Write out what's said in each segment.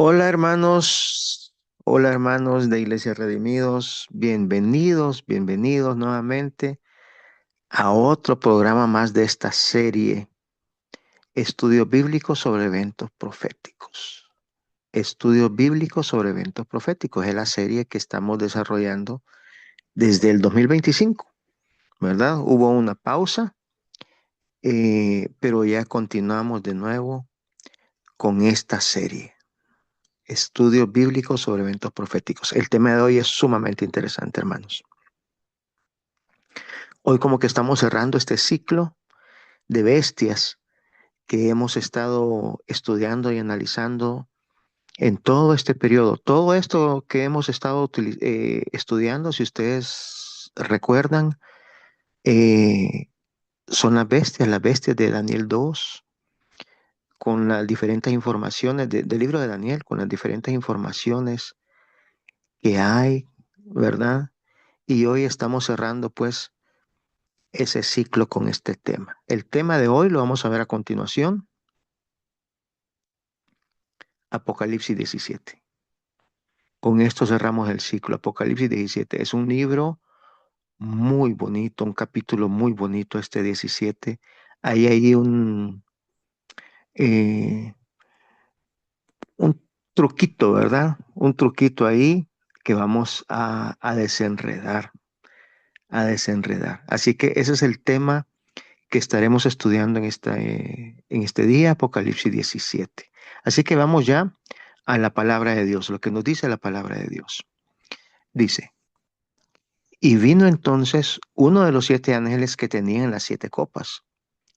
Hola hermanos de Iglesia Redimidos, bienvenidos nuevamente a otro programa más de esta serie, Estudios Bíblicos sobre Eventos Proféticos. Estudios Bíblicos sobre Eventos Proféticos es la serie que estamos desarrollando desde el 2025, ¿verdad? Hubo una pausa, pero ya continuamos de nuevo con esta serie. Estudios bíblicos sobre eventos proféticos. El tema de hoy es sumamente interesante, hermanos. Hoy como que estamos cerrando este ciclo de bestias que hemos estado estudiando y analizando en todo este periodo. Todo esto que hemos estado estudiando, si ustedes recuerdan, eh, son las bestias de Daniel 2, con las diferentes informaciones del libro de Daniel, con las diferentes informaciones que hay, ¿verdad? Y hoy estamos cerrando pues ese ciclo con este tema. El tema de hoy lo vamos a ver a continuación, Apocalipsis 17. Con esto cerramos el ciclo. Apocalipsis 17 es un libro muy bonito, un capítulo muy bonito, este 17. Ahí hay eh, un truquito, ¿verdad? Un truquito ahí que vamos a desenredar, a desenredar. Así que ese es el tema que estaremos estudiando en este día, Apocalipsis 17. Así que vamos ya a la palabra de Dios, lo que nos dice la palabra de Dios. Dice, y vino entonces uno de los 7 ángeles que tenían las 7 copas,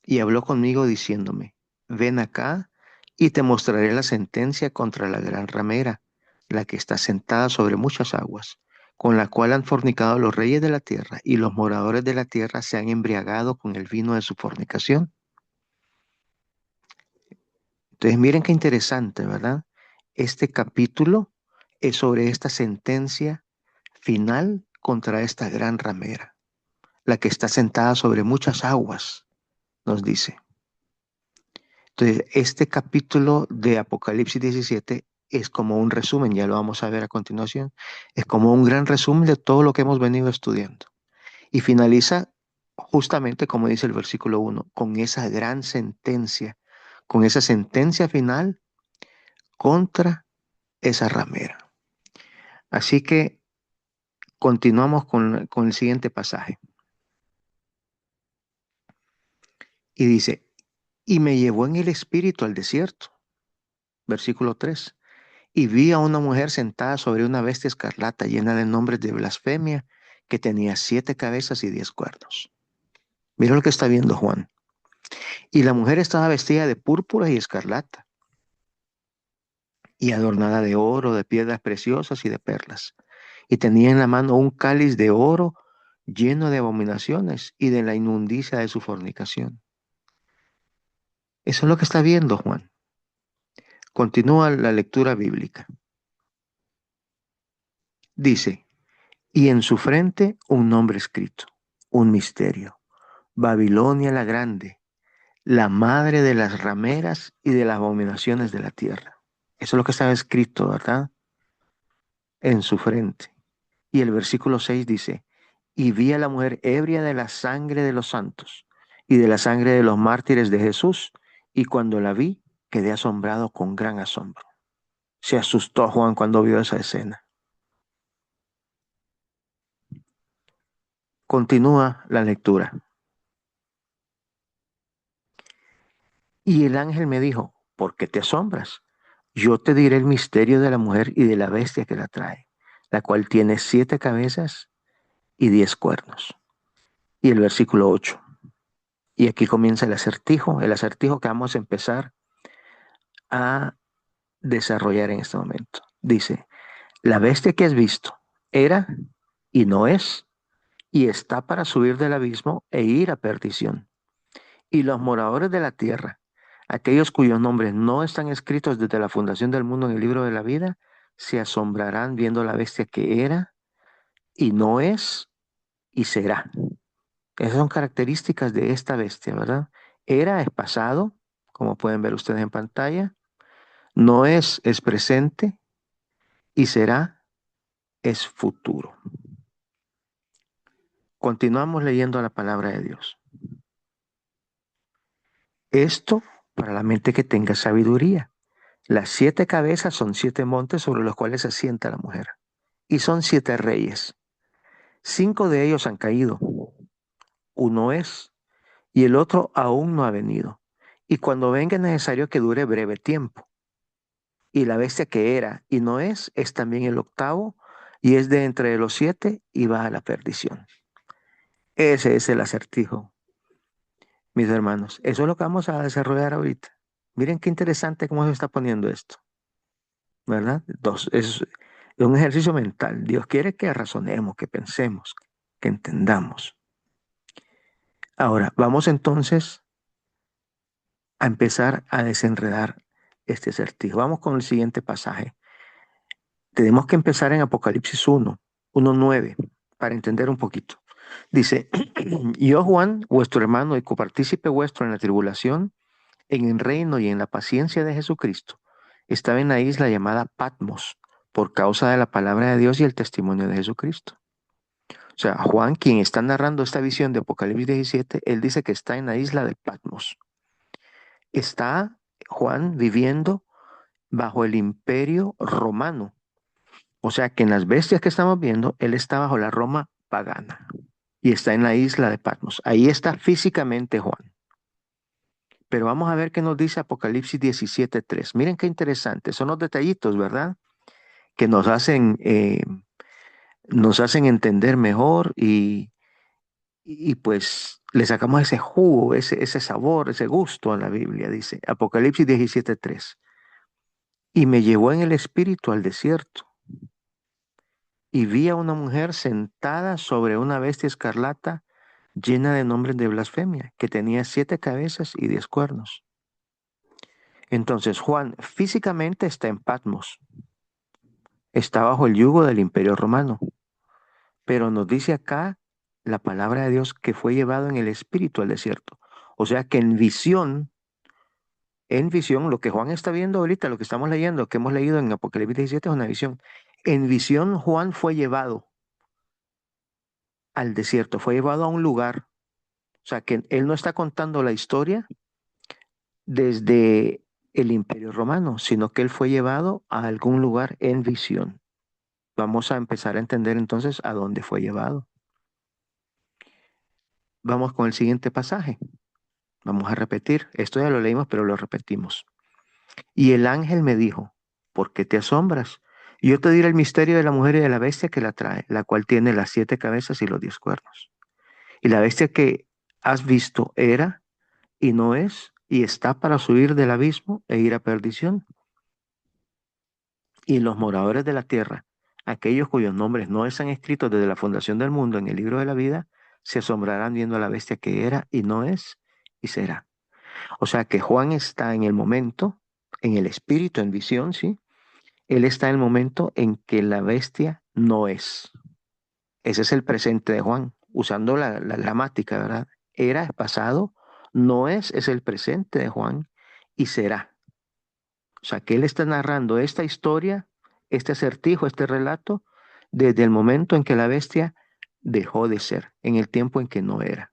y habló conmigo diciéndome, ven acá y te mostraré la sentencia contra la gran ramera, la que está sentada sobre muchas aguas, con la cual han fornicado los reyes de la tierra, y los moradores de la tierra se han embriagado con el vino de su fornicación. Entonces, miren qué interesante, ¿verdad? Este capítulo es sobre esta sentencia final contra esta gran ramera, la que está sentada sobre muchas aguas, nos dice. Entonces, este capítulo de Apocalipsis 17 es como un resumen, ya lo vamos a ver a continuación, es como un gran resumen de todo lo que hemos venido estudiando. Y finaliza justamente, como dice el versículo 1, con esa gran sentencia, con esa sentencia final contra esa ramera. Así que continuamos con el siguiente pasaje. Y dice, y me llevó en el espíritu al desierto, versículo 3, y vi a una mujer sentada sobre una bestia escarlata llena de nombres de blasfemia, que tenía 7 cabezas y 10 cuernos. Mira lo que está viendo Juan. Y la mujer estaba vestida de púrpura y escarlata, y adornada de oro, de piedras preciosas y de perlas. Y tenía en la mano un cáliz de oro lleno de abominaciones y de la inmundicia de su fornicación. Eso es lo que está viendo Juan. Continúa la lectura bíblica. Dice, y en su frente un nombre escrito, un misterio. Babilonia la grande, la madre de las rameras y de las abominaciones de la tierra. Eso es lo que estaba escrito, ¿verdad? En su frente. Y el versículo 6 dice, y vi a la mujer ebria de la sangre de los santos y de la sangre de los mártires de Jesús, y cuando la vi, quedé asombrado con gran asombro. Se asustó Juan cuando vio esa escena. Continúa la lectura. Y el ángel me dijo, ¿por qué te asombras? Yo te diré el misterio de la mujer y de la bestia que la trae, la cual tiene 7 cabezas y 10 cuernos. Y el versículo 8. Y aquí comienza el acertijo que vamos a empezar a desarrollar en este momento. Dice, la bestia que has visto era y no es, y está para subir del abismo e ir a perdición. Y los moradores de la tierra, aquellos cuyos nombres no están escritos desde la fundación del mundo en el libro de la vida, se asombrarán viendo la bestia que era y no es y será. Esas son características de esta bestia, ¿verdad? Era es pasado, como pueden ver ustedes en pantalla. No es presente y será es futuro. Continuamos leyendo la palabra de Dios. Esto para la mente que tenga sabiduría. Las 7 cabezas son 7 montes sobre los cuales se sienta la mujer. Y son 7 reyes. 5 de ellos han caído. Uno es, y el otro aún no ha venido. Y cuando venga es necesario que dure breve tiempo. Y la bestia que era y no es también el octavo, y es de entre los 7 y va a la perdición. Ese es el acertijo, mis hermanos. Eso es lo que vamos a desarrollar ahorita. Miren qué interesante cómo se está poniendo esto, ¿verdad? Es un ejercicio mental. Dios quiere que razonemos, que pensemos, que entendamos. Ahora, vamos entonces a empezar a desenredar este acertijo. Vamos con el siguiente pasaje. Tenemos que empezar en Apocalipsis 1:9, para entender un poquito. Dice, yo Juan, vuestro hermano y copartícipe vuestro en la tribulación, en el reino y en la paciencia de Jesucristo, estaba en la isla llamada Patmos, por causa de la palabra de Dios y el testimonio de Jesucristo. O sea, Juan, quien está narrando esta visión de Apocalipsis 17, él dice que está en la isla de Patmos. Está Juan viviendo bajo el imperio romano. O sea que en las bestias que estamos viendo, él está bajo la Roma pagana y está en la isla de Patmos. Ahí está físicamente Juan. Pero vamos a ver qué nos dice Apocalipsis 17:3. Miren qué interesante. Son los detallitos, ¿verdad? Que nos hacen entender mejor y pues le sacamos ese jugo, ese sabor, ese gusto a la Biblia, dice Apocalipsis 17:3. Y me llevó en el espíritu al desierto y vi a una mujer sentada sobre una bestia escarlata llena de nombres de blasfemia, que tenía 7 cabezas y 10 cuernos. Entonces Juan físicamente está en Patmos, está bajo el yugo del imperio romano, pero nos dice acá la palabra de Dios que fue llevado en el espíritu al desierto. O sea que en visión, lo que Juan está viendo ahorita, lo que estamos leyendo, que hemos leído en Apocalipsis 17 es una visión. En visión Juan fue llevado al desierto, fue llevado a un lugar. O sea que él no está contando la historia desde el Imperio Romano, sino que él fue llevado a algún lugar en visión. Vamos a empezar a entender entonces a dónde fue llevado. Vamos con el siguiente pasaje. Vamos a repetir. Esto ya lo leímos, pero lo repetimos. Y el ángel me dijo, ¿por qué te asombras? Yo te diré el misterio de la mujer y de la bestia que la trae, la cual tiene las 7 cabezas y los 10 cuernos. Y la bestia que has visto era y no es, y está para subir del abismo e ir a perdición. Y los moradores de la tierra, aquellos cuyos nombres no están escritos desde la fundación del mundo en el libro de la vida, se asombrarán viendo a la bestia que era y no es y será. O sea que Juan está en el momento, en el espíritu, en visión, ¿sí? Él está en el momento en que la bestia no es. Ese es el presente de Juan, usando la gramática, ¿verdad? Era, es pasado, no es el presente de Juan y será. O sea, que él está narrando esta historia, este acertijo, este relato, desde el momento en que la bestia dejó de ser, en el tiempo en que no era.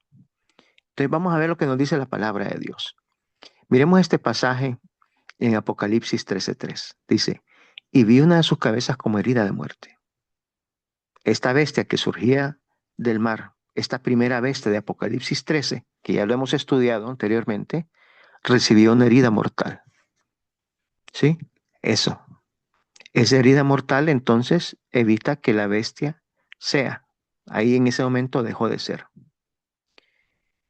Entonces vamos a ver lo que nos dice la palabra de Dios. Miremos este pasaje en Apocalipsis 13:3. Dice, y vi una de sus cabezas como herida de muerte. Esta bestia que surgía del mar, esta primera bestia de Apocalipsis 13, que ya lo hemos estudiado anteriormente, recibió una herida mortal. ¿Sí? Eso. Esa herida mortal entonces evita que la bestia sea. Ahí en ese momento dejó de ser.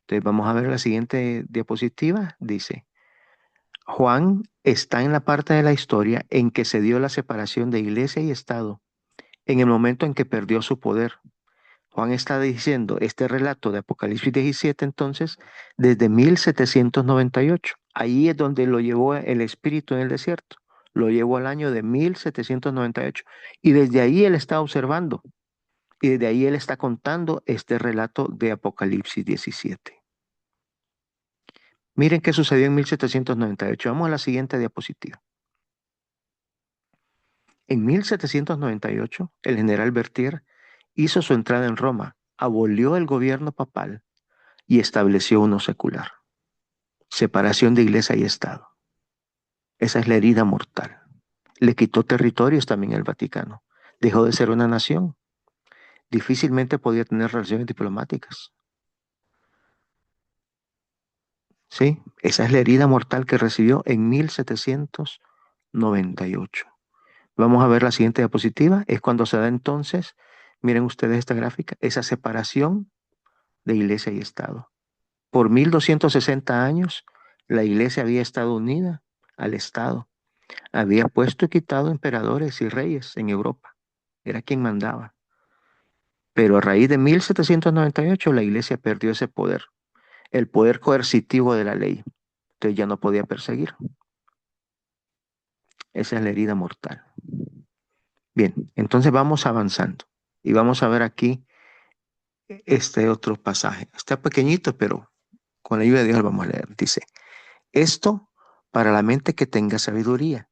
Entonces vamos a ver la siguiente diapositiva. Dice, Juan está en la parte de la historia en que se dio la separación de iglesia y Estado, en el momento en que perdió su poder. Juan está diciendo este relato de Apocalipsis 17 entonces desde 1798. Ahí es donde lo llevó el Espíritu en el desierto. Lo llevó al año de 1798. Y desde ahí él está observando. Y desde ahí él está contando este relato de Apocalipsis 17. Miren qué sucedió en 1798. Vamos a la siguiente diapositiva. En 1798, el general Berthier hizo su entrada en Roma, abolió el gobierno papal y estableció uno secular. Separación de iglesia y Estado. Esa es la herida mortal. Le quitó territorios también al Vaticano. Dejó de ser una nación. Difícilmente podía tener relaciones diplomáticas. ¿Sí? Esa es la herida mortal que recibió en 1798. Vamos a ver la siguiente diapositiva. Es cuando se da entonces, miren ustedes esta gráfica, esa separación de iglesia y Estado. Por 1260 años, la iglesia había estado unida al Estado. Había puesto y quitado emperadores y reyes en Europa. Era quien mandaba. Pero a raíz de 1798 la iglesia perdió ese poder, el poder coercitivo de la ley. Entonces ya no podía perseguir. Esa es la herida mortal. Bien, entonces vamos avanzando y vamos a ver aquí este otro pasaje. Está pequeñito, pero con la ayuda de Dios lo vamos a leer. Dice, esto para la mente que tenga sabiduría.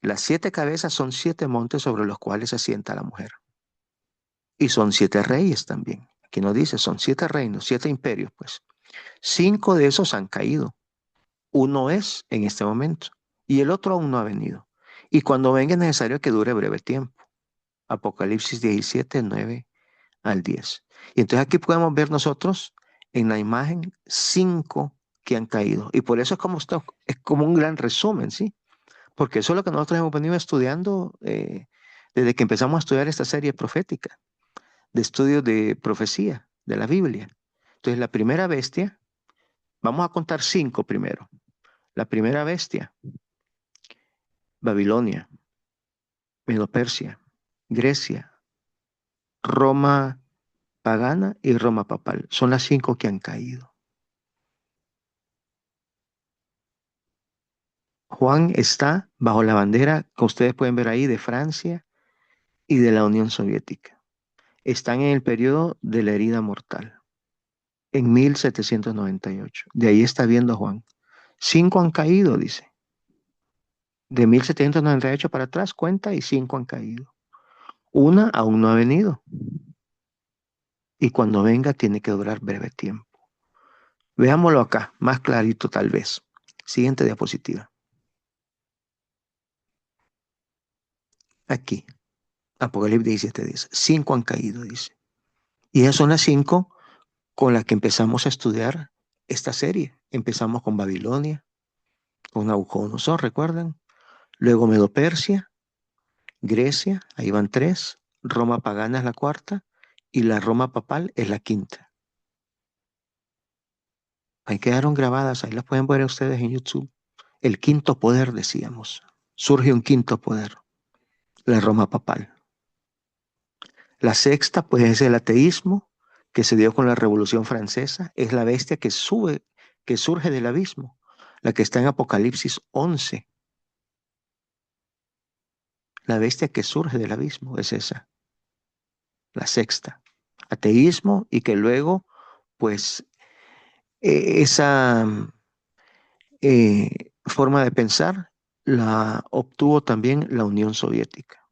Las 7 cabezas son 7 montes sobre los cuales se sienta la mujer. Y son 7 reyes también. Aquí nos dice, son 7 reinos, 7 imperios, pues. 5 de esos han caído. Uno es en este momento y el otro aún no ha venido. Y cuando venga es necesario que dure breve tiempo. Apocalipsis 17, 9 al 10. Y entonces aquí podemos ver nosotros en la imagen 5 que han caído. Y por eso es como un gran resumen, ¿sí? Porque eso es lo que nosotros hemos venido estudiando desde que empezamos a estudiar esta serie profética, de estudios de profecía, de la Biblia. Entonces la primera bestia, vamos a contar 5 primero. La primera bestia, Babilonia, Medo-Persia, Grecia, Roma pagana y Roma papal. Son las 5 que han caído. Juan está bajo la bandera que ustedes pueden ver ahí de Francia y de la Unión Soviética. Están en el periodo de la herida mortal, en 1798. De ahí está viendo Juan. 5 han caído, dice. De 1798 para atrás cuenta y 5 han caído. Una aún no ha venido. Y cuando venga tiene que durar breve tiempo. Veámoslo acá, más clarito tal vez. Siguiente diapositiva. Aquí, Apocalipsis 17 dice, 5 han caído, dice. Y esas son las 5 con las que empezamos a estudiar esta serie. Empezamos con Babilonia, con Nabucodonosor, ¿recuerdan? Luego Medo-Persia, Grecia, ahí van 3. Roma pagana es la 4. Y la Roma papal es la 5. Ahí quedaron grabadas, ahí las pueden ver ustedes en YouTube. El quinto poder, decíamos. Surge un quinto poder, la Roma papal. La sexta, pues, es el ateísmo que se dio con la Revolución Francesa. Es la bestia que sube, que surge del abismo, la que está en Apocalipsis 11. La bestia que surge del abismo es esa, la sexta. Ateísmo y que luego, pues, esa forma de pensar la obtuvo también la Unión Soviética.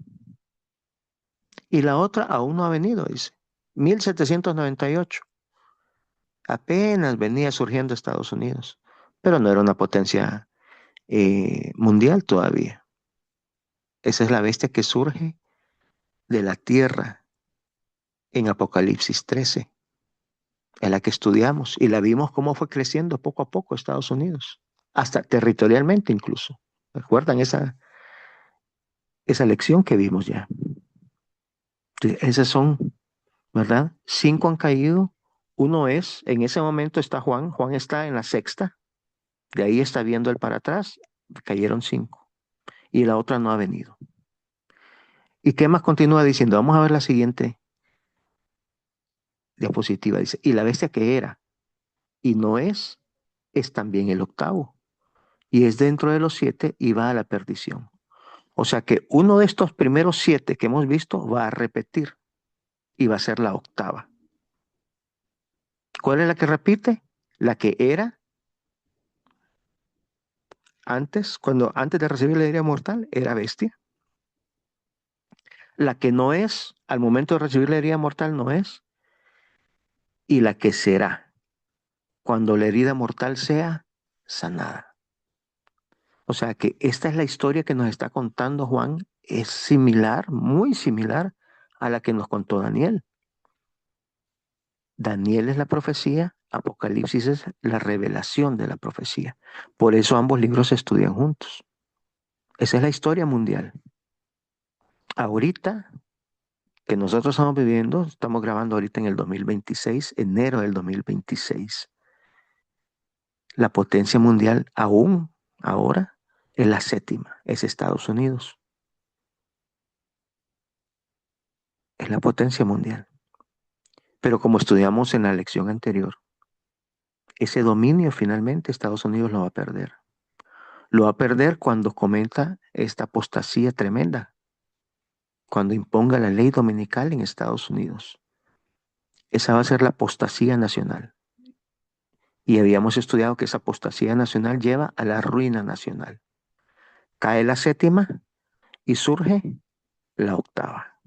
Y la otra aún no ha venido, dice. 1798. Apenas venía surgiendo Estados Unidos, pero no era una potencia mundial todavía. Esa es la bestia que surge de la tierra en Apocalipsis 13, en la que estudiamos y la vimos cómo fue creciendo poco a poco Estados Unidos, hasta territorialmente incluso. ¿Recuerdan esa lección que vimos ya? Entonces, esas son, ¿verdad? 5 han caído. Uno es, en ese momento está Juan. Juan está en la sexta. De ahí está viendo el para atrás. Cayeron 5. Y la otra no ha venido. ¿Y qué más continúa diciendo? Vamos a ver la siguiente diapositiva. Dice, y la bestia que era y no es también el octavo. Y es dentro de los 7 y va a la perdición. O sea que uno de estos primeros 7 que hemos visto va a repetir y va a ser la octava. ¿Cuál es la que repite? La que era antes, antes de recibir la herida mortal, era bestia. La que no es, al momento de recibir la herida mortal no es, y la que será cuando la herida mortal sea sanada. O sea que esta es la historia que nos está contando Juan. Es similar, muy similar a la que nos contó Daniel. Daniel es la profecía, Apocalipsis es la revelación de la profecía. Por eso ambos libros se estudian juntos. Esa es la historia mundial. Ahorita que nosotros estamos viviendo, estamos grabando ahorita en el 2026, enero del 2026. La potencia mundial aún ahora es la séptima, es Estados Unidos. Es la potencia mundial. Pero como estudiamos en la lección anterior, ese dominio finalmente Estados Unidos lo va a perder. Lo va a perder cuando cometa esta apostasía tremenda, cuando imponga la ley dominical en Estados Unidos. Esa va a ser la apostasía nacional. Y habíamos estudiado que esa apostasía nacional lleva a la ruina nacional. Cae la séptima y surge la octava.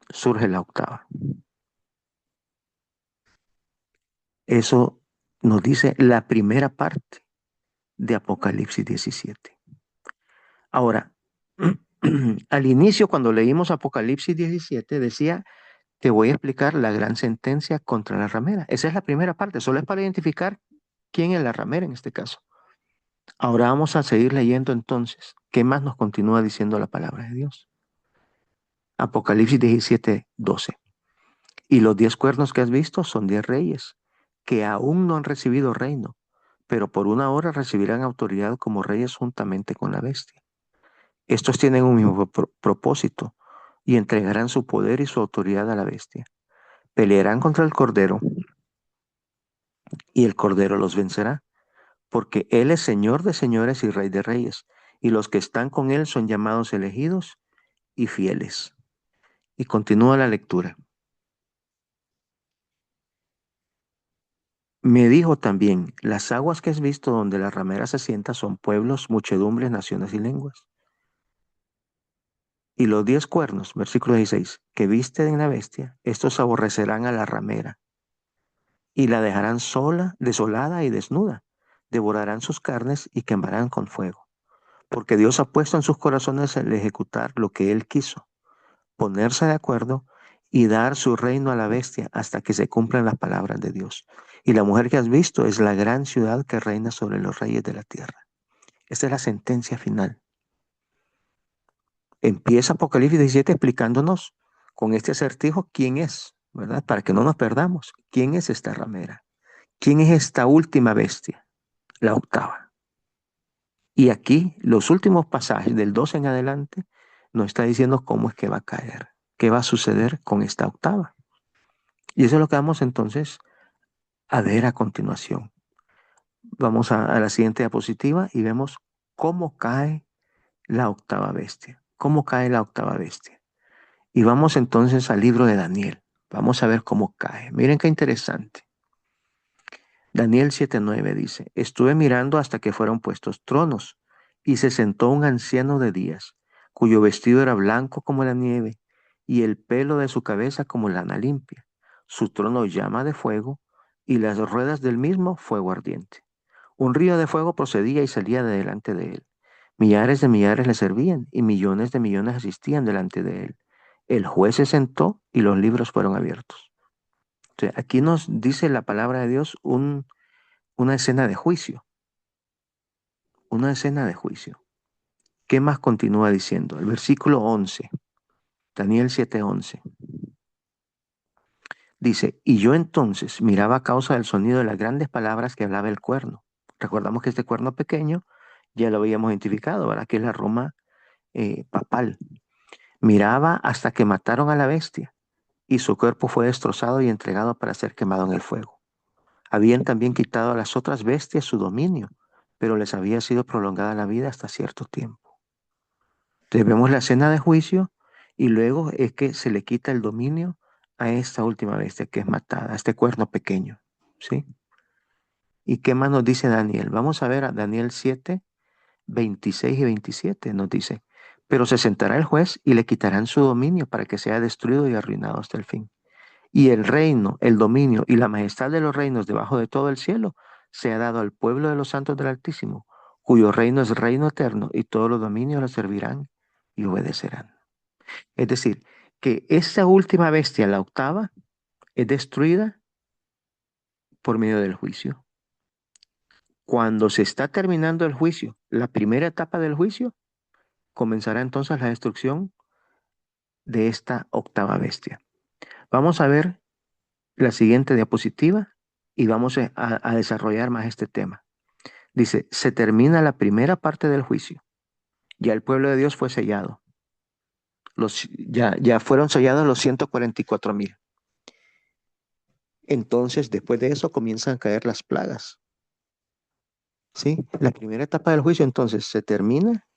Surge la octava. Eso nos dice la primera parte de Apocalipsis 17. Ahora, al inicio, cuando leímos Apocalipsis 17, decía, te voy a explicar la gran sentencia contra la ramera. Esa es la primera parte, solo es para identificar quién es la ramera en este caso. Ahora vamos a seguir leyendo entonces. ¿Qué más nos continúa diciendo la palabra de Dios? Apocalipsis 17, 12. Y los 10 cuernos que has visto son 10 reyes, que aún no han recibido reino, pero por una hora recibirán autoridad como reyes juntamente con la bestia. Estos tienen un mismo propósito y entregarán su poder y su autoridad a la bestia. Pelearán contra el Cordero y el Cordero los vencerá, porque Él es Señor de señores y Rey de reyes, y los que están con Él son llamados elegidos y fieles. Y continúa la lectura. Me dijo también, las aguas que has visto donde la ramera se sienta son pueblos, muchedumbres, naciones y lenguas. Y los 10 cuernos, versículo 16, que viste en la bestia, estos aborrecerán a la ramera y la dejarán sola, desolada y desnuda. Devorarán sus carnes y quemarán con fuego. Porque Dios ha puesto en sus corazones el ejecutar lo que Él quiso, ponerse de acuerdo y dar su reino a la bestia hasta que se cumplan las palabras de Dios. Y la mujer que has visto es la gran ciudad que reina sobre los reyes de la tierra. Esta es la sentencia final. Empieza Apocalipsis 17 explicándonos con este acertijo quién es, ¿verdad? Para que no nos perdamos. ¿Quién es esta ramera? ¿Quién es esta última bestia? La octava. Y aquí, los últimos pasajes del 12 en adelante, nos está diciendo cómo es que va a caer, qué va a suceder con esta octava. Y eso es lo que vamos entonces a ver a continuación. Vamos a la siguiente diapositiva y vemos cómo cae la octava bestia. Cómo cae la octava bestia. Y vamos entonces al libro de Daniel. Vamos a ver cómo cae. Miren qué interesante. Daniel 7:9 dice, estuve mirando hasta que fueron puestos tronos, y se sentó un anciano de días, cuyo vestido era blanco como la nieve, y el pelo de su cabeza como lana limpia. Su trono llama de fuego, y las ruedas del mismo fuego ardiente. Un río de fuego procedía y salía de delante de él. Millares de millares le servían, y millones de millones asistían delante de él. El juez se sentó, y los libros fueron abiertos. Entonces, aquí nos dice la palabra de Dios una escena de juicio, una escena de juicio. ¿Qué más continúa diciendo? El versículo 11, Daniel 7:11, dice, y yo entonces miraba a causa del sonido de las grandes palabras que hablaba el cuerno. Recordamos que este cuerno pequeño ya lo habíamos identificado, ¿verdad? Que es la Roma papal. Miraba hasta que mataron a la bestia y su cuerpo fue destrozado y entregado para ser quemado en el fuego. Habían también quitado a las otras bestias su dominio, pero les había sido prolongada la vida hasta cierto tiempo. Entonces vemos la escena de juicio y luego es que se le quita el dominio a esta última bestia que es matada, a este cuerno pequeño. ¿Sí? ¿Y qué más nos dice Daniel? Vamos a ver a Daniel 7, 26 y 27. Nos dice, Pero se sentará el juez y le quitarán su dominio para que sea destruido y arruinado hasta el fin. Y el reino, el dominio y la majestad de los reinos debajo de todo el cielo se ha dado al pueblo de los santos del Altísimo, cuyo reino es reino eterno y todos los dominios lo servirán y obedecerán. Es decir, que esa última bestia, la octava, es destruida por medio del juicio. Cuando se está terminando el juicio, la primera etapa del juicio, comenzará entonces la destrucción de esta octava bestia. Vamos a ver la siguiente diapositiva y vamos a desarrollar más este tema. Dice, se termina la primera parte del juicio. Ya el pueblo de Dios fue sellado. Ya fueron sellados los 144,000. Entonces, después de eso, comienzan a caer las plagas. ¿Sí? La primera etapa del juicio, entonces, se termina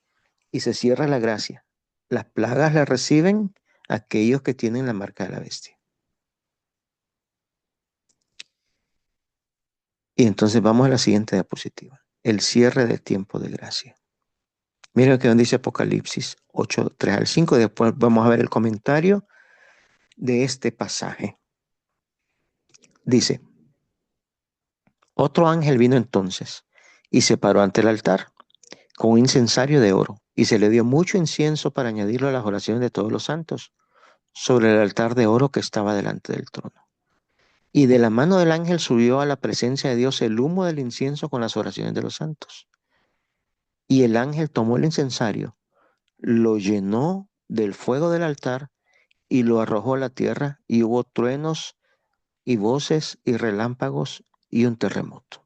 y se cierra la gracia. Las plagas las reciben aquellos que tienen la marca de la bestia. Y entonces vamos a la siguiente diapositiva. El cierre del tiempo de gracia. Miren lo que nos dice Apocalipsis 8, 3 al 5. Después vamos a ver el comentario de este pasaje. Dice, otro ángel vino entonces y se paró ante el altar con un incensario de oro y se le dio mucho incienso para añadirlo a las oraciones de todos los santos sobre el altar de oro que estaba delante del trono. Y de la mano del ángel subió a la presencia de Dios el humo del incienso con las oraciones de los santos. Y el ángel tomó el incensario, lo llenó del fuego del altar y lo arrojó a la tierra, y hubo truenos y voces y relámpagos y un terremoto.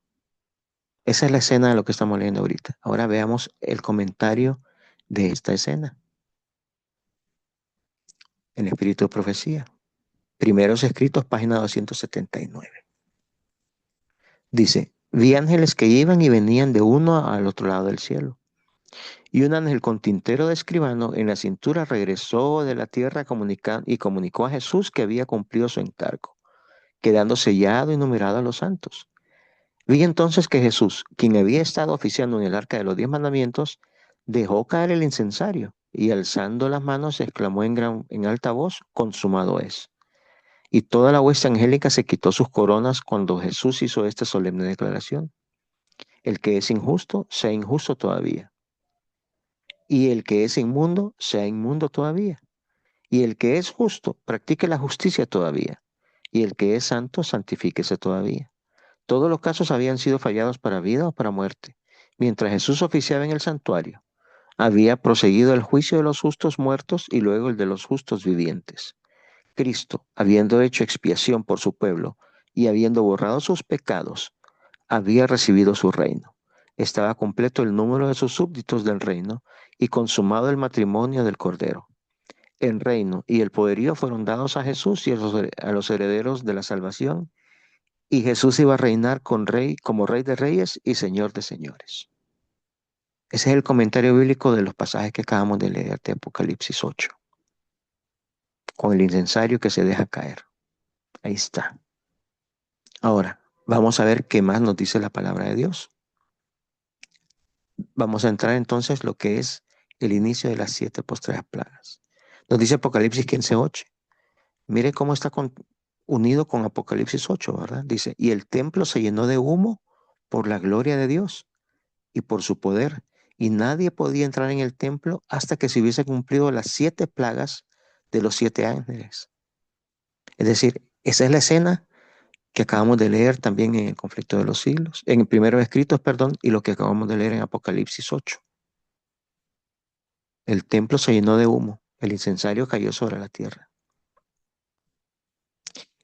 Esa es la escena de lo que estamos leyendo ahorita. Ahora veamos el comentario de esta escena. El espíritu de profecía. Primeros escritos, página 279. Dice, vi ángeles que iban y venían de uno al otro lado del cielo. Y un ángel con tintero de escribano en la cintura regresó de la tierra y comunicó a Jesús que había cumplido su encargo, quedando sellado y numerado a los santos. Vi entonces que Jesús, quien había estado oficiando en el arca de los 10 mandamientos, dejó caer el incensario y alzando las manos exclamó en alta voz, consumado es. Y toda la hueste angélica se quitó sus coronas cuando Jesús hizo esta solemne declaración. El que es injusto, sea injusto todavía. Y el que es inmundo, sea inmundo todavía. Y el que es justo, practique la justicia todavía. Y el que es santo, santifíquese todavía. Todos los casos habían sido fallados para vida o para muerte. Mientras Jesús oficiaba en el santuario, había proseguido el juicio de los justos muertos y luego el de los justos vivientes. Cristo, habiendo hecho expiación por su pueblo y habiendo borrado sus pecados, había recibido su reino. Estaba completo el número de sus súbditos del reino y consumado el matrimonio del Cordero. El reino y el poderío fueron dados a Jesús y a los herederos de la salvación, y Jesús iba a reinar como Rey de Reyes y Señor de Señores. Ese es el comentario bíblico de los pasajes que acabamos de leer de Apocalipsis 8, con el incensario que se deja caer. Ahí está. Ahora, vamos a ver qué más nos dice la palabra de Dios. Vamos a entrar entonces lo que es el inicio de las 7 postreras plagas. Nos dice Apocalipsis 15:8. Mire cómo está unido con Apocalipsis 8, ¿verdad? Dice, y el templo se llenó de humo por la gloria de Dios y por su poder, y nadie podía entrar en el templo hasta que se hubiese cumplido las 7 plagas de los 7 ángeles. Es decir, esa es la escena que acabamos de leer también en el conflicto de los siglos, en primeros escritos, perdón, y lo que acabamos de leer en Apocalipsis 8. El templo se llenó de humo, el incensario cayó sobre la tierra.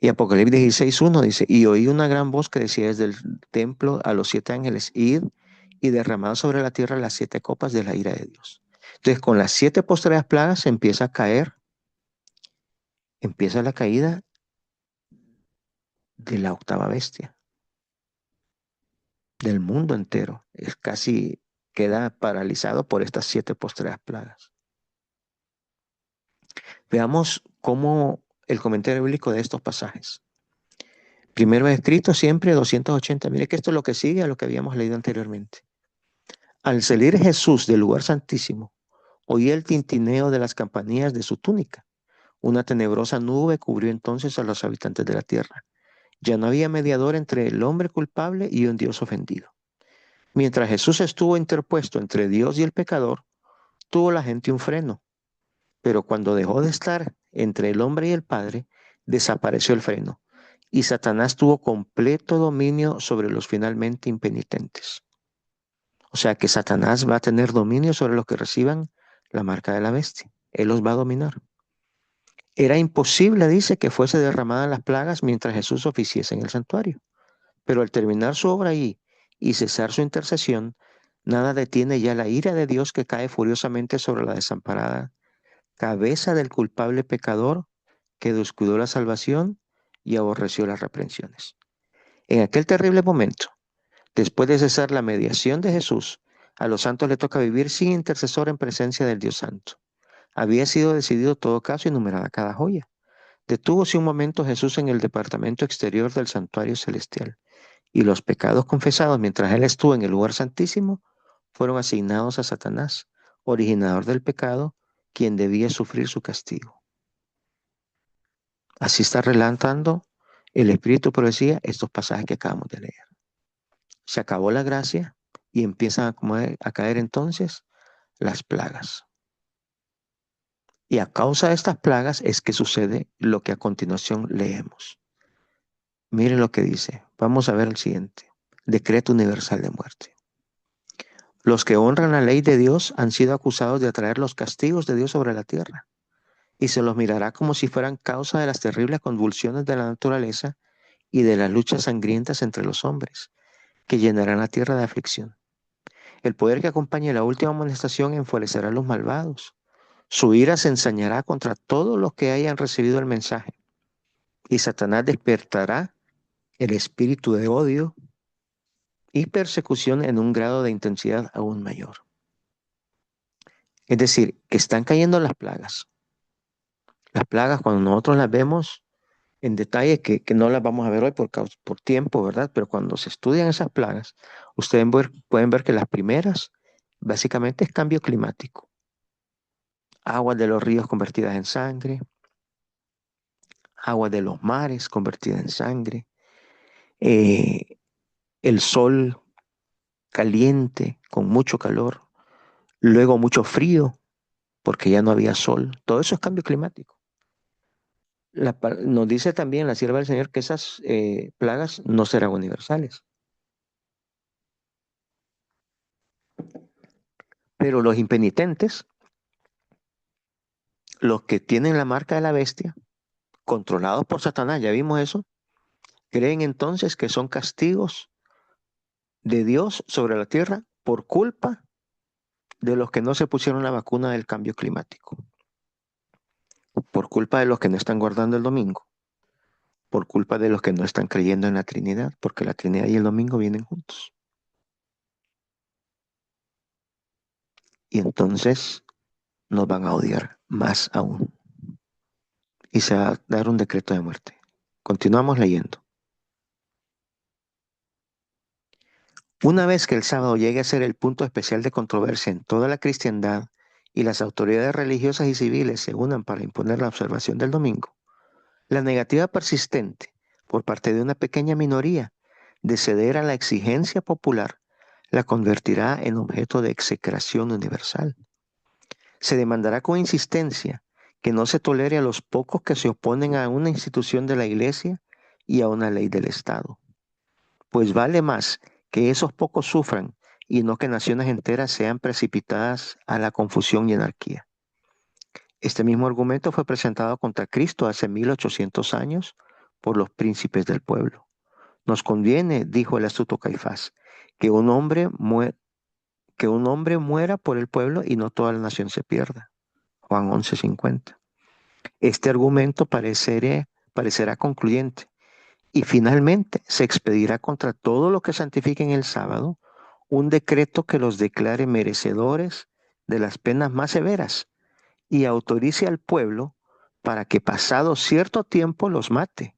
Y Apocalipsis 16:1 dice, y oí una gran voz que decía desde el templo a los 7 ángeles, id y derramad sobre la tierra las 7 copas de la ira de Dios. Entonces, con las 7 postreras plagas se empieza a caer, empieza la caída de la octava bestia, del mundo entero. Es casi queda paralizado por estas 7 postreras plagas. Veamos cómo el comentario bíblico de estos pasajes. Primero escrito siempre 280. Mire que esto es lo que sigue a lo que habíamos leído anteriormente. Al salir Jesús del lugar santísimo, Oía el tintineo de las campanillas de su túnica. Una tenebrosa nube cubrió entonces a los habitantes de la tierra. Ya no había mediador entre el hombre culpable y un Dios ofendido. Mientras Jesús estuvo interpuesto entre Dios y el pecador, tuvo la gente un freno. Pero cuando dejó de estar entre el hombre y el Padre, desapareció el freno. Y Satanás tuvo completo dominio sobre los finalmente impenitentes. O sea que Satanás va a tener dominio sobre los que reciban la marca de la bestia. Él los va a dominar. Era imposible, dice, que fuese derramadas las plagas mientras Jesús oficiese en el santuario. Pero al terminar su obra allí y cesar su intercesión, nada detiene ya la ira de Dios que cae furiosamente sobre la desamparada cabeza del culpable pecador que descuidó la salvación y aborreció las reprensiones. En aquel terrible momento, después de cesar la mediación de Jesús, a los santos le toca vivir sin intercesor en presencia del Dios Santo. Había sido decidido todo caso y numerada cada joya. Detúvose un momento Jesús en el departamento exterior del santuario celestial, y los pecados confesados mientras él estuvo en el lugar santísimo fueron asignados a Satanás, originador del pecado, quien debía sufrir su castigo. Así está relatando el Espíritu Profecía estos pasajes que acabamos de leer. Se acabó la gracia y empiezan a caer entonces las plagas. Y a causa de estas plagas es que sucede lo que a continuación leemos. Miren lo que dice. Vamos a ver el siguiente. Decreto universal de muerte. Los que honran la ley de Dios han sido acusados de atraer los castigos de Dios sobre la tierra, y se los mirará como si fueran causa de las terribles convulsiones de la naturaleza y de las luchas sangrientas entre los hombres, que llenarán la tierra de aflicción. El poder que acompañe la última amonestación enfurecerá a los malvados. Su ira se ensañará contra todos los que hayan recibido el mensaje, y Satanás despertará el espíritu de odio y persecución en un grado de intensidad aún mayor. Es decir, que están cayendo las plagas. Las plagas, cuando nosotros las vemos en detalle, que no las vamos a ver hoy por tiempo, ¿verdad? Pero cuando se estudian esas plagas, ustedes pueden ver que las primeras básicamente es cambio climático. Aguas de los ríos convertidas en sangre, aguas de los mares convertidas en sangre, eh, el sol caliente con mucho calor, luego mucho frío porque ya no había sol. Todo eso es cambio climático. Nos dice también la sierva del Señor que esas plagas no serán universales. Pero los impenitentes, los que tienen la marca de la bestia, controlados por Satanás, ya vimos eso, creen entonces que son castigos de Dios sobre la tierra por culpa de los que no se pusieron la vacuna del cambio climático, por culpa de los que no están guardando el domingo, por culpa de los que no están creyendo en la Trinidad, porque la Trinidad y el domingo vienen juntos. Y entonces nos van a odiar más aún. Y se va a dar un decreto de muerte. Continuamos leyendo. Una vez que el sábado llegue a ser el punto especial de controversia en toda la cristiandad y las autoridades religiosas y civiles se unan para imponer la observación del domingo, la negativa persistente por parte de una pequeña minoría de ceder a la exigencia popular la convertirá en objeto de execración universal. Se demandará con insistencia que no se tolere a los pocos que se oponen a una institución de la Iglesia y a una ley del Estado, pues vale más que esos pocos sufran y no que naciones enteras sean precipitadas a la confusión y anarquía. Este mismo argumento fue presentado contra Cristo hace 1800 años por los príncipes del pueblo. Nos conviene, dijo el astuto Caifás, que un hombre muera por el pueblo y no toda la nación se pierda. Juan 11:50. Este argumento parecerá concluyente y finalmente se expedirá contra todo lo que santifiquen el sábado un decreto que los declare merecedores de las penas más severas y autorice al pueblo para que pasado cierto tiempo los mate.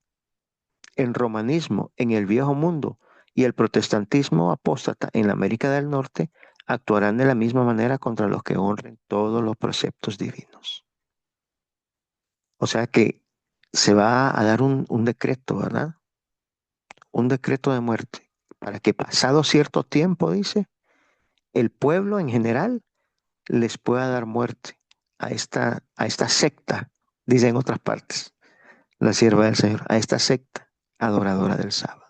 El romanismo en el Viejo Mundo y el protestantismo apóstata en la América del Norte actuarán de la misma manera contra los que honren todos los preceptos divinos. O sea que se va a dar un decreto, ¿verdad? Un decreto de muerte para que pasado cierto tiempo, dice, el pueblo en general les pueda dar muerte a esta secta, dice en otras partes, la sierva del Señor, a esta secta adoradora del sábado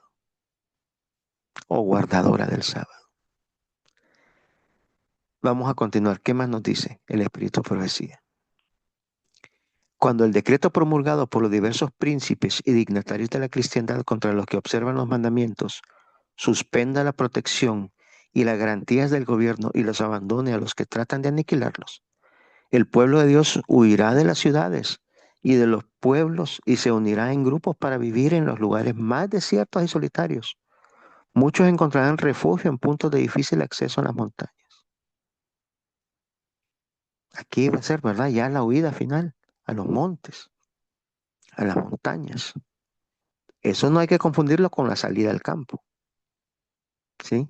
o guardadora del sábado. Vamos a continuar. ¿Qué más nos dice el Espíritu de Profecía? Cuando el decreto promulgado por los diversos príncipes y dignatarios de la cristiandad contra los que observan los mandamientos suspenda la protección y las garantías del gobierno y los abandone a los que tratan de aniquilarlos, el pueblo de Dios huirá de las ciudades y de los pueblos y se unirá en grupos para vivir en los lugares más desiertos y solitarios. Muchos encontrarán refugio en puntos de difícil acceso a las montañas. Aquí va a ser, ¿verdad? Ya la huida final, a los montes, a las montañas. Eso no hay que confundirlo con la salida al campo, ¿sí?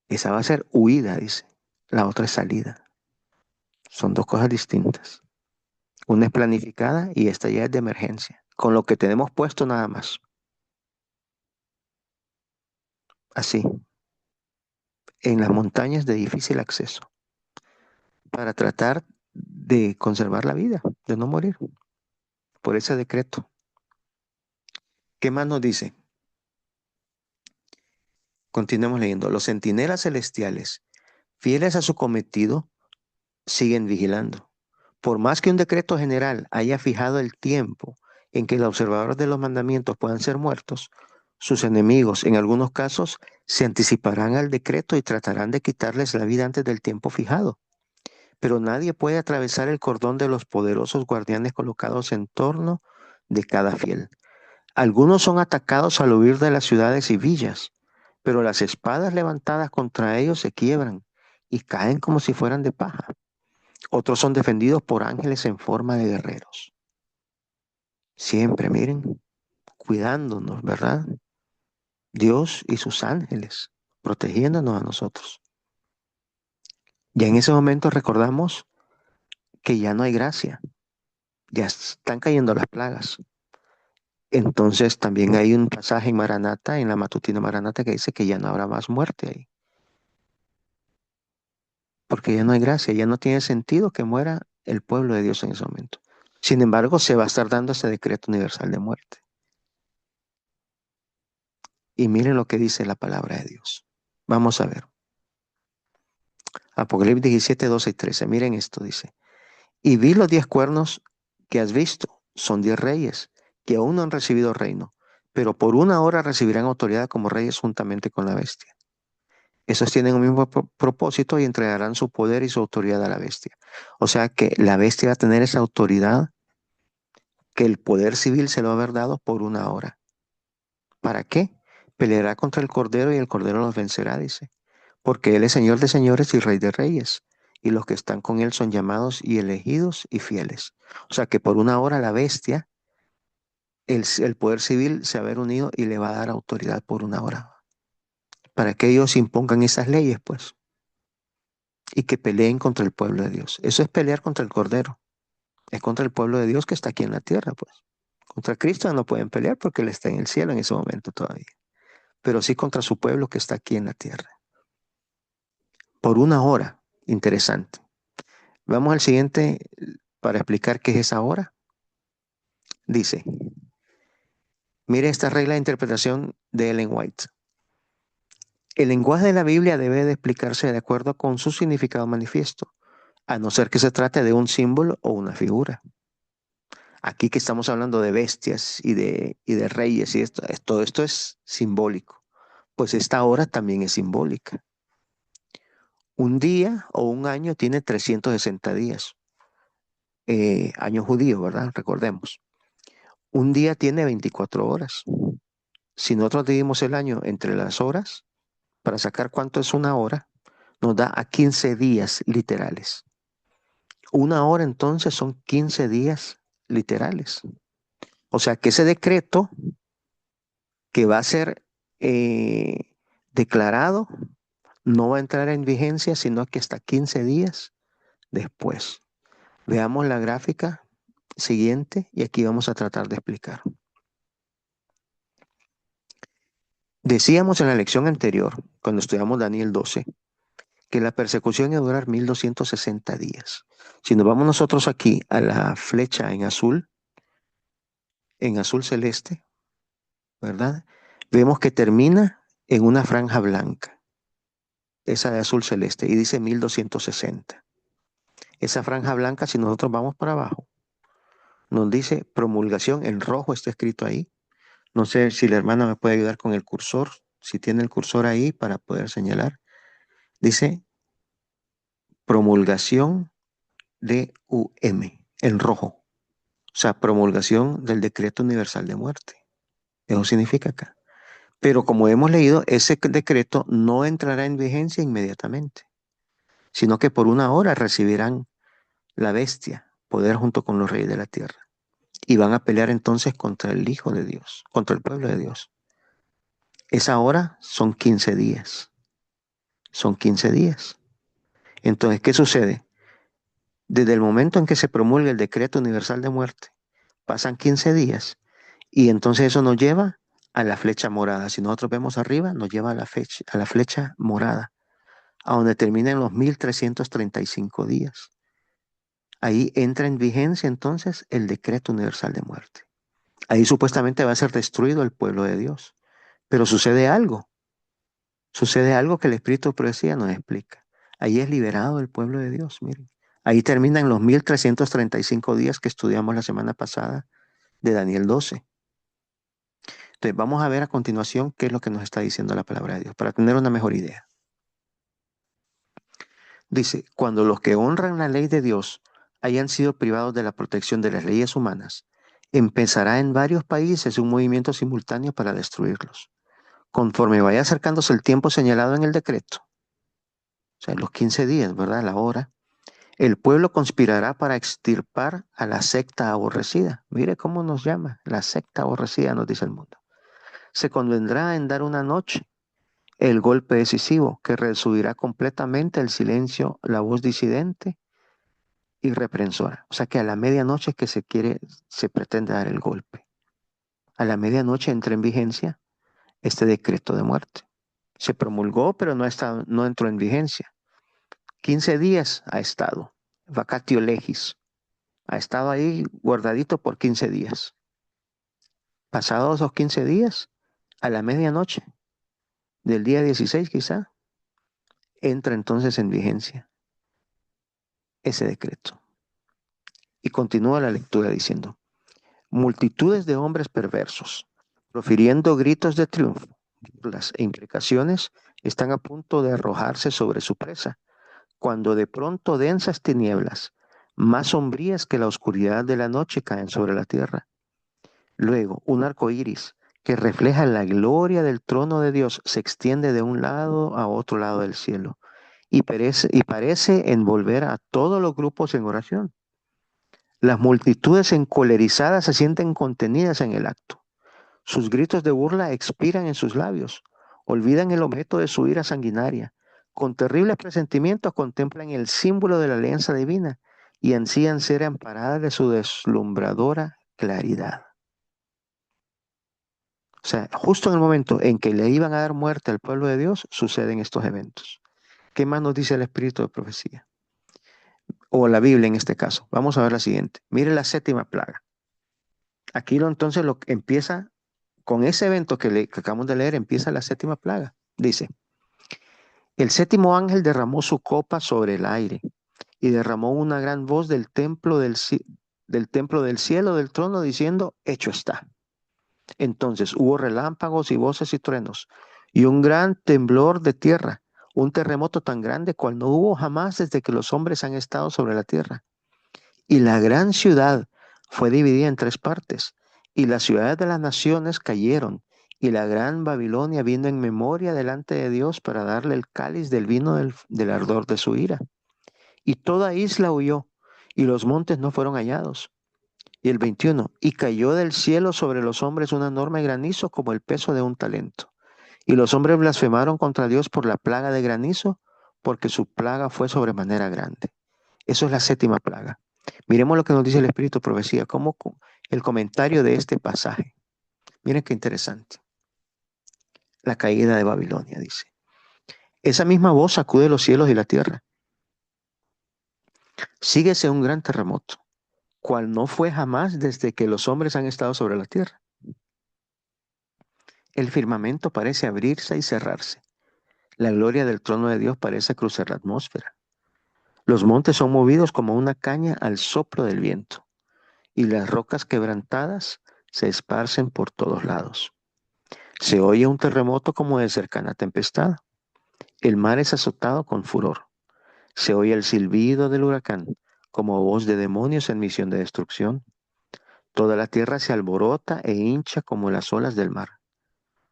Esa va a ser huida, dice. La otra es salida. Son dos cosas distintas. Una es planificada y esta ya es de emergencia, con lo que tenemos puesto nada más. Así, en las montañas de difícil acceso, para tratar de conservar la vida, de no morir, por ese decreto. ¿Qué más nos dice? Continuemos leyendo. Los centinelas celestiales, fieles a su cometido, siguen vigilando. Por más que un decreto general haya fijado el tiempo en que los observadores de los mandamientos puedan ser muertos, sus enemigos, en algunos casos, se anticiparán al decreto y tratarán de quitarles la vida antes del tiempo fijado. Pero nadie puede atravesar el cordón de los poderosos guardianes colocados en torno de cada fiel. Algunos son atacados al huir de las ciudades y villas, pero las espadas levantadas contra ellos se quiebran y caen como si fueran de paja. Otros son defendidos por ángeles en forma de guerreros. Siempre, miren, cuidándonos, ¿verdad? Dios y sus ángeles, protegiéndonos a nosotros. Ya en ese momento recordamos que ya no hay gracia, ya están cayendo las plagas. Entonces también hay un pasaje en Maranata, en la matutina Maranata, que dice que ya no habrá más muerte ahí, porque ya no hay gracia, ya no tiene sentido que muera el pueblo de Dios en ese momento. Sin embargo, se va a estar dando ese decreto universal de muerte. Y miren lo que dice la palabra de Dios. Vamos a ver. Apocalipsis 17, 12 y 13. Miren esto, dice. Y vi los 10 cuernos que has visto. Son 10 reyes que aún no han recibido reino, pero por una hora recibirán autoridad como reyes juntamente con la bestia. Esos tienen un mismo propósito y entregarán su poder y su autoridad a la bestia. O sea que la bestia va a tener esa autoridad que el poder civil se lo va a haber dado por una hora. ¿Para qué? Peleará contra el Cordero y el Cordero los vencerá, dice. Porque Él es Señor de señores y Rey de reyes. Y los que están con Él son llamados y elegidos y fieles. O sea que por una hora la bestia, el poder civil se va a haber unido y le va a dar autoridad por una hora. Para que ellos impongan esas leyes, pues. Y que peleen contra el pueblo de Dios. Eso es pelear contra el Cordero. Es contra el pueblo de Dios que está aquí en la tierra, pues. Contra Cristo no pueden pelear porque Él está en el cielo en ese momento todavía. Pero sí contra su pueblo que está aquí en la tierra. Por una hora. Interesante. Vamos al siguiente para explicar qué es esa hora. Dice, mire esta regla de interpretación de Ellen White. El lenguaje de la Biblia debe de explicarse de acuerdo con su significado manifiesto, a no ser que se trate de un símbolo o una figura. Aquí que estamos hablando de bestias y de reyes y todo esto es simbólico, pues esta hora también es simbólica. Un día o un año tiene 360 días. Año judío, ¿verdad? Recordemos. Un día tiene 24 horas. Si nosotros dividimos el año entre las horas, para sacar cuánto es una hora, nos da a 15 días literales. Una hora entonces son 15 días literales. O sea que ese decreto que va a ser declarado No va a entrar en vigencia sino que hasta 15 días después. Veamos la gráfica siguiente y aquí vamos a tratar de explicar. Decíamos en la lección anterior, cuando estudiamos Daniel 12, que la persecución iba a durar 1260 días. Si nos vamos nosotros aquí a la flecha en azul celeste, ¿verdad? Vemos que termina en una franja blanca, esa de azul celeste, y dice 1260. Esa franja blanca, si nosotros vamos para abajo, nos dice promulgación, en rojo está escrito ahí. No sé si la hermana me puede ayudar con el cursor, si tiene el cursor ahí para poder señalar. Dice promulgación de UM, en rojo. O sea, promulgación del decreto universal de muerte. Eso significa acá. Pero como hemos leído, ese decreto no entrará en vigencia inmediatamente, sino que por una hora recibirán la bestia, poder junto con los reyes de la tierra. Y van a pelear entonces contra el Hijo de Dios, contra el pueblo de Dios. Esa hora son 15 días. Son 15 días. Entonces, ¿qué sucede? Desde el momento en que se promulga el decreto universal de muerte, pasan 15 días y entonces eso nos lleva a la flecha morada. Si nosotros vemos arriba, nos lleva a la flecha morada, a donde terminan los 1335 días. Ahí entra en vigencia entonces el decreto universal de muerte. Ahí supuestamente va a ser destruido el pueblo de Dios. Pero sucede algo que el Espíritu de Profecía nos explica. Ahí es liberado el pueblo de Dios, miren. Ahí terminan los 1335 días que estudiamos la semana pasada de Daniel 12. Entonces vamos a ver a continuación qué es lo que nos está diciendo la palabra de Dios, para tener una mejor idea. Dice, cuando los que honran la ley de Dios hayan sido privados de la protección de las leyes humanas, empezará en varios países un movimiento simultáneo para destruirlos. Conforme vaya acercándose el tiempo señalado en el decreto, o sea, los 15 días, ¿verdad? La hora, el pueblo conspirará para extirpar a la secta aborrecida. Mire cómo nos llama, la secta aborrecida, nos dice el mundo. Se convendrá en dar una noche el golpe decisivo que resumirá completamente el silencio, la voz disidente y reprensora. O sea que a la medianoche es que se pretende dar el golpe. A la medianoche entra en vigencia este decreto de muerte. Se promulgó, pero no entró en vigencia. 15 días ha estado, vacatio legis, ha estado ahí guardadito por 15 días. Pasados esos 15 días, a la medianoche del día 16 quizá, entra entonces en vigencia ese decreto. Y continúa la lectura diciendo, multitudes de hombres perversos, profiriendo gritos de triunfo, burlas e imprecaciones, están a punto de arrojarse sobre su presa, cuando de pronto densas tinieblas, más sombrías que la oscuridad de la noche, caen sobre la tierra. Luego, un arco iris que refleja la gloria del trono de Dios se extiende de un lado a otro lado del cielo y parece envolver a todos los grupos en oración. Las multitudes encolerizadas se sienten contenidas en el acto. Sus gritos de burla expiran en sus labios. Olvidan el objeto de su ira sanguinaria. Con terribles presentimientos contemplan el símbolo de la alianza divina y ansían ser amparadas de su deslumbradora claridad. O sea, justo en el momento en que le iban a dar muerte al pueblo de Dios, suceden estos eventos. ¿Qué más nos dice el Espíritu de Profecía? O la Biblia en este caso. Vamos a ver la siguiente. Mire la séptima plaga. Aquí entonces lo que empieza con ese evento que acabamos de leer, empieza la séptima plaga. Dice, el séptimo ángel derramó su copa sobre el aire y derramó una gran voz del templo del cielo del trono diciendo, hecho está. Entonces hubo relámpagos y voces y truenos y un gran temblor de tierra, un terremoto tan grande cual no hubo jamás desde que los hombres han estado sobre la tierra. Y la gran ciudad fue dividida en tres partes, y las ciudades de las naciones cayeron, y la gran Babilonia vino en memoria delante de Dios para darle el cáliz del vino del ardor de su ira. Y toda isla huyó, y los montes no fueron hallados. Y el 21, y cayó del cielo sobre los hombres una enorme granizo como el peso de un talento. Y los hombres blasfemaron contra Dios por la plaga de granizo, porque su plaga fue sobremanera grande. Eso es la séptima plaga. Miremos lo que nos dice el Espíritu de Profecía, como el comentario de este pasaje. Miren qué interesante. La caída de Babilonia, dice. Esa misma voz sacude los cielos y la tierra. Síguese un gran terremoto, cual no fue jamás desde que los hombres han estado sobre la tierra. El firmamento parece abrirse y cerrarse. La gloria del trono de Dios parece cruzar la atmósfera. Los montes son movidos como una caña al soplo del viento, y las rocas quebrantadas se esparcen por todos lados. Se oye un terremoto como de cercana tempestad. El mar es azotado con furor. Se oye el silbido del huracán, como voz de demonios en misión de destrucción. Toda la tierra se alborota e hincha como las olas del mar.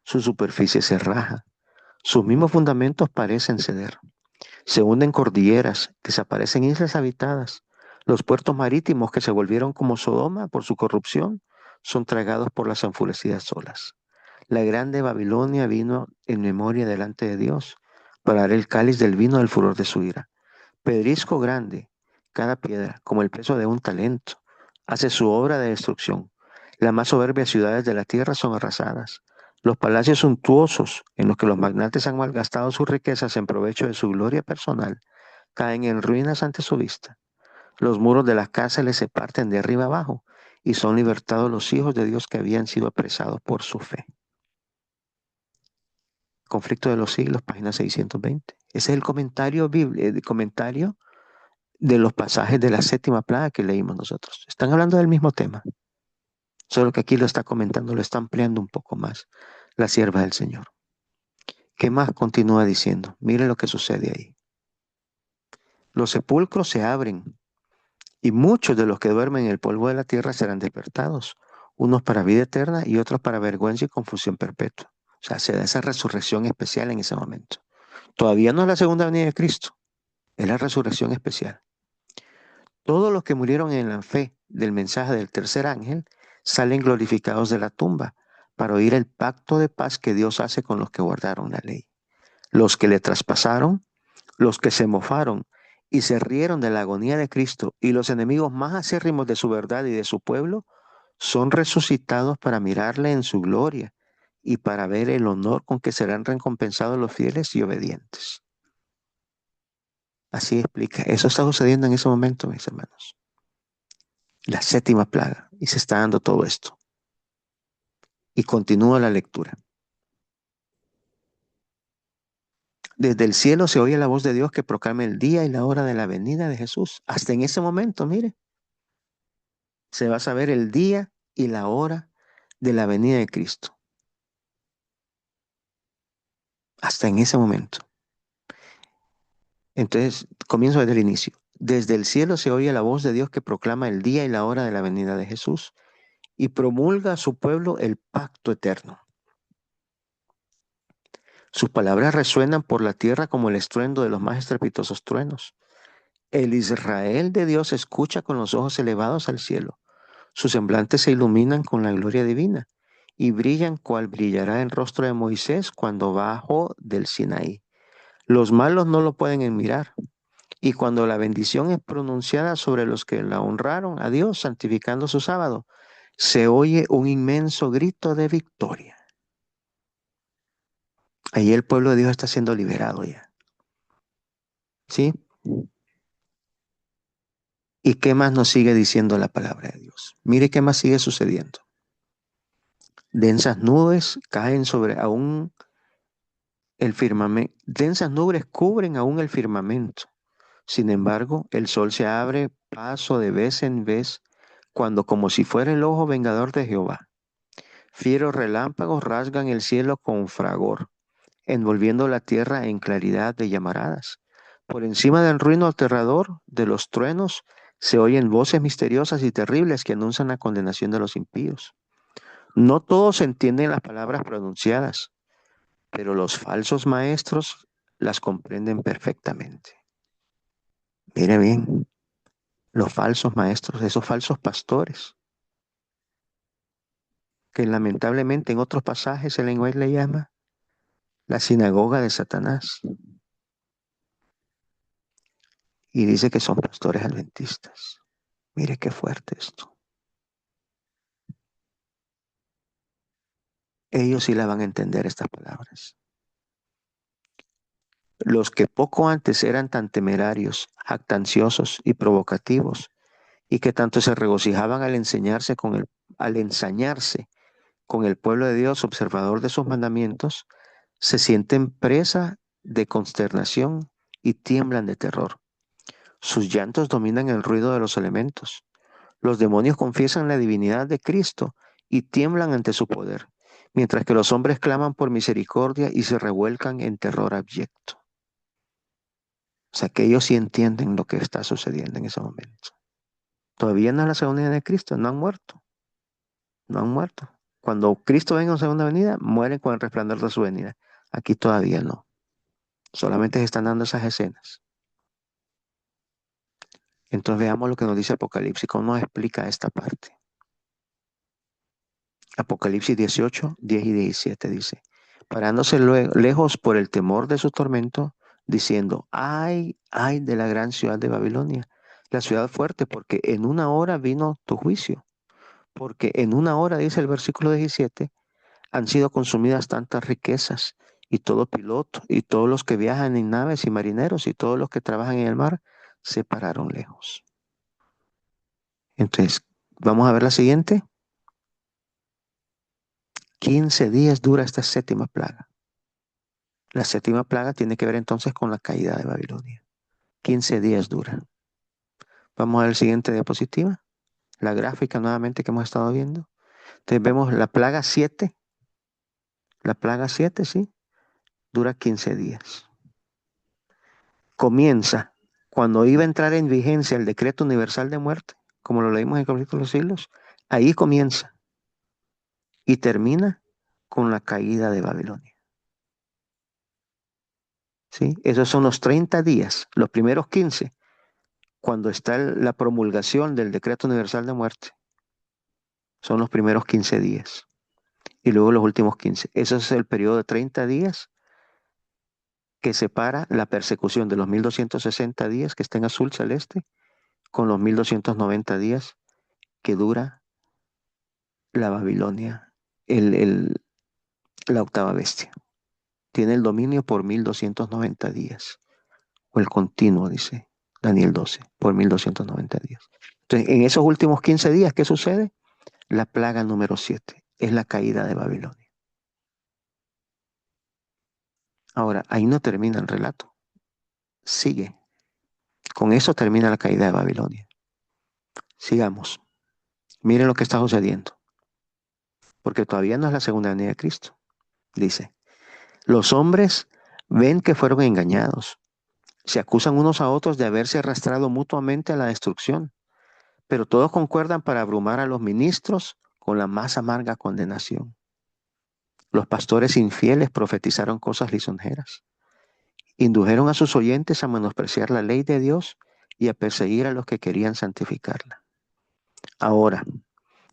Su superficie se raja. Sus mismos fundamentos parecen ceder. Se hunden cordilleras, desaparecen islas habitadas. Los puertos marítimos que se volvieron como Sodoma por su corrupción son tragados por las enfurecidas olas. La grande Babilonia vino en memoria delante de Dios para dar el cáliz del vino del furor de su ira. Pedrisco grande, cada piedra, como el peso de un talento, hace su obra de destrucción. Las más soberbias ciudades de la tierra son arrasadas. Los palacios suntuosos, en los que los magnates han malgastado sus riquezas en provecho de su gloria personal, caen en ruinas ante su vista. Los muros de las cárceles se parten de arriba abajo y son libertados los hijos de Dios que habían sido apresados por su fe. Conflicto de los siglos, página 620. Ese es el comentario bíblico, el comentario de los pasajes de la séptima plaga que leímos nosotros. Están hablando del mismo tema, solo que aquí lo está comentando, lo está ampliando un poco más la sierva del Señor. ¿Qué más continúa diciendo? Mire lo que sucede ahí. Los sepulcros se abren y muchos de los que duermen en el polvo de la tierra serán despertados, unos para vida eterna y otros para vergüenza y confusión perpetua. O sea, se da esa resurrección especial en ese momento. Todavía no es la segunda venida de Cristo, es la resurrección especial. Todos los que murieron en la fe del mensaje del tercer ángel salen glorificados de la tumba para oír el pacto de paz que Dios hace con los que guardaron la ley. Los que le traspasaron, los que se mofaron y se rieron de la agonía de Cristo y los enemigos más acérrimos de su verdad y de su pueblo, son resucitados para mirarle en su gloria y para ver el honor con que serán recompensados los fieles y obedientes. Así explica. Eso está sucediendo en ese momento, mis hermanos. La séptima plaga. Y se está dando todo esto. Y continúa la lectura. Desde el cielo se oye la voz de Dios que proclama el día y la hora de la venida de Jesús. Hasta en ese momento, mire, se va a saber el día y la hora de la venida de Cristo. Hasta en ese momento. Entonces, comienzo desde el inicio. Desde el cielo se oye la voz de Dios que proclama el día y la hora de la venida de Jesús y promulga a su pueblo el pacto eterno. Sus palabras resuenan por la tierra como el estruendo de los más estrepitosos truenos. El Israel de Dios escucha con los ojos elevados al cielo. Sus semblantes se iluminan con la gloria divina y brillan cual brillará el rostro de Moisés cuando bajó del Sinaí. Los malos no lo pueden mirar. Y cuando la bendición es pronunciada sobre los que la honraron a Dios, santificando su sábado, se oye un inmenso grito de victoria. Ahí el pueblo de Dios está siendo liberado ya. ¿Sí? ¿Y qué más nos sigue diciendo la palabra de Dios? Mire qué más sigue sucediendo. Densas nubes caen sobre aún el firmamento. Densas nubes cubren aún el firmamento. Sin embargo, el sol se abre paso de vez en vez, cuando como si fuera el ojo vengador de Jehová. Fieros relámpagos rasgan el cielo con fragor, envolviendo la tierra en claridad de llamaradas. Por encima del ruido aterrador de los truenos se oyen voces misteriosas y terribles que anuncian la condenación de los impíos. No todos entienden las palabras pronunciadas, pero los falsos maestros las comprenden perfectamente. Mire bien, los falsos maestros, esos falsos pastores, que lamentablemente en otros pasajes el lenguaje le llama la sinagoga de Satanás. Y dice que son pastores adventistas. Mire qué fuerte esto. Ellos sí la van a entender estas palabras. Los que poco antes eran tan temerarios, jactanciosos y provocativos, y que tanto se regocijaban al ensañarse con el pueblo de Dios, observador de sus mandamientos, se sienten presa de consternación y tiemblan de terror. Sus llantos dominan el ruido de los elementos. Los demonios confiesan la divinidad de Cristo y tiemblan ante su poder, mientras que los hombres claman por misericordia y se revuelcan en terror abyecto. O sea que ellos sí entienden lo que está sucediendo en ese momento. Todavía no es la segunda venida de Cristo, no han muerto, no han muerto. Cuando Cristo venga en segunda venida, mueren con el resplandor de su venida. Aquí todavía no. Solamente se están dando esas escenas. Entonces veamos lo que nos dice Apocalipsis, cómo nos explica esta parte. Apocalipsis 18, 10 y 17 dice, parándose lejos por el temor de su tormento, diciendo, ay, ay de la gran ciudad de Babilonia, la ciudad fuerte, porque en una hora vino tu juicio. Porque en una hora, dice el versículo 17, han sido consumidas tantas riquezas, y todo piloto, y todos los que viajan en naves y marineros, y todos los que trabajan en el mar, se pararon lejos. Entonces, vamos a ver la siguiente. 15 días dura esta séptima plaga. La séptima plaga tiene que ver entonces con la caída de Babilonia. 15 días dura. Vamos a ver la siguiente diapositiva. La gráfica nuevamente que hemos estado viendo. Entonces vemos la plaga 7. La plaga 7, sí, dura 15 días. Comienza cuando iba a entrar en vigencia el decreto universal de muerte, como lo leímos en el capítulo de los siglos. Ahí comienza y termina con la caída de Babilonia. ¿Sí? Esos son los 30 días, los primeros 15, cuando está la promulgación del decreto universal de muerte. Son los primeros 15 días. Y luego los últimos 15. Ese es el periodo de 30 días que separa la persecución de los 1260 días que está en azul celeste con los 1290 días que dura la Babilonia, la octava bestia. Tiene el dominio por 1290 días. O el continuo, dice Daniel 12, por 1290 días. Entonces, en esos últimos 15 días, ¿qué sucede? La plaga número 7 es la caída de Babilonia. Ahora, ahí no termina el relato. Sigue. Con eso termina la caída de Babilonia. Sigamos. Miren lo que está sucediendo. Porque todavía no es la segunda venida de Cristo. Dice, los hombres ven que fueron engañados. Se acusan unos a otros de haberse arrastrado mutuamente a la destrucción. Pero todos concuerdan para abrumar a los ministros con la más amarga condenación. Los pastores infieles profetizaron cosas lisonjeras. Indujeron a sus oyentes a menospreciar la ley de Dios y a perseguir a los que querían santificarla. Ahora,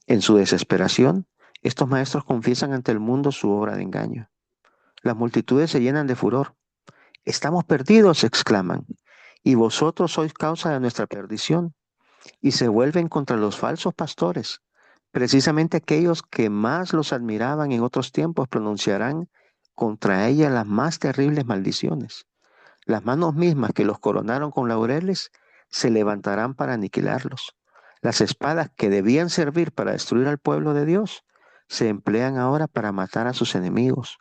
en su desesperación, estos maestros confiesan ante el mundo su obra de engaño. Las multitudes se llenan de furor. Estamos perdidos, exclaman, y vosotros sois causa de nuestra perdición. Y se vuelven contra los falsos pastores. Precisamente aquellos que más los admiraban en otros tiempos pronunciarán contra ella las más terribles maldiciones. Las manos mismas que los coronaron con laureles se levantarán para aniquilarlos. Las espadas que debían servir para destruir al pueblo de Dios se emplean ahora para matar a sus enemigos.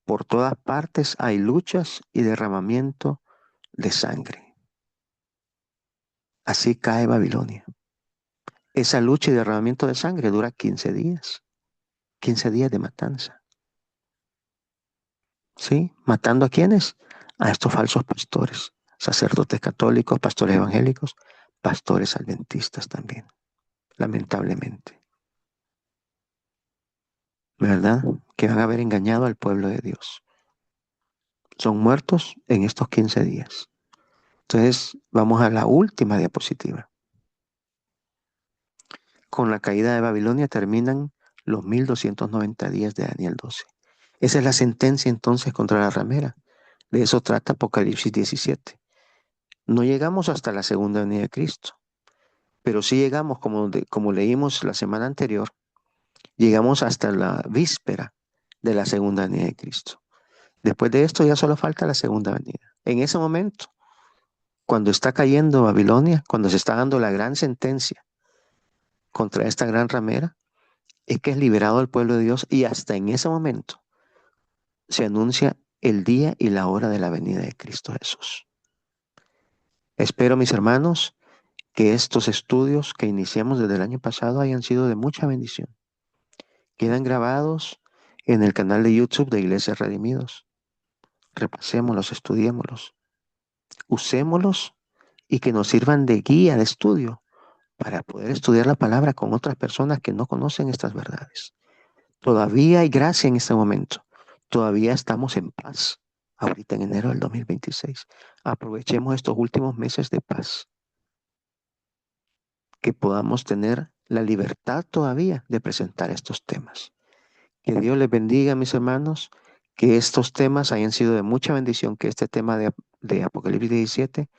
Por todas partes hay luchas y derramamiento de sangre. Así cae Babilonia. Esa lucha y derramamiento de sangre dura 15 días. 15 días de matanza. ¿Sí? ¿Matando a quiénes? A estos falsos pastores, sacerdotes católicos, pastores evangélicos, pastores adventistas también, lamentablemente. ¿Verdad? Que van a haber engañado al pueblo de Dios. Son muertos en estos 15 días. Entonces, vamos a la última diapositiva. Con la caída de Babilonia terminan los 1290 días de Daniel 12. Esa es la sentencia entonces contra la ramera. De eso trata Apocalipsis 17. No llegamos hasta la segunda venida de Cristo, pero sí llegamos, como leímos la semana anterior, llegamos hasta la víspera de la segunda venida de Cristo. Después de esto ya solo falta la segunda venida. En ese momento, cuando está cayendo Babilonia, cuando se está dando la gran sentencia contra esta gran ramera, es que es liberado el pueblo de Dios y hasta en ese momento se anuncia el día y la hora de la venida de Cristo Jesús. Espero, mis hermanos, que estos estudios que iniciamos desde el año pasado hayan sido de mucha bendición. Quedan grabados en el canal de YouTube de Iglesias Redimidos. Repasémoslos, estudiémoslos, usémoslos y que nos sirvan de guía de estudio para poder estudiar la palabra con otras personas que no conocen estas verdades. Todavía hay gracia en este momento. Todavía estamos en paz. Ahorita en enero del 2026. Aprovechemos estos últimos meses de paz. Que podamos tener la libertad todavía de presentar estos temas. Que Dios les bendiga, mis hermanos. Que estos temas hayan sido de mucha bendición. Que este tema de Apocalipsis 17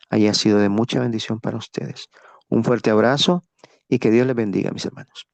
haya sido de mucha bendición para ustedes. Un fuerte abrazo y que Dios les bendiga, mis hermanos.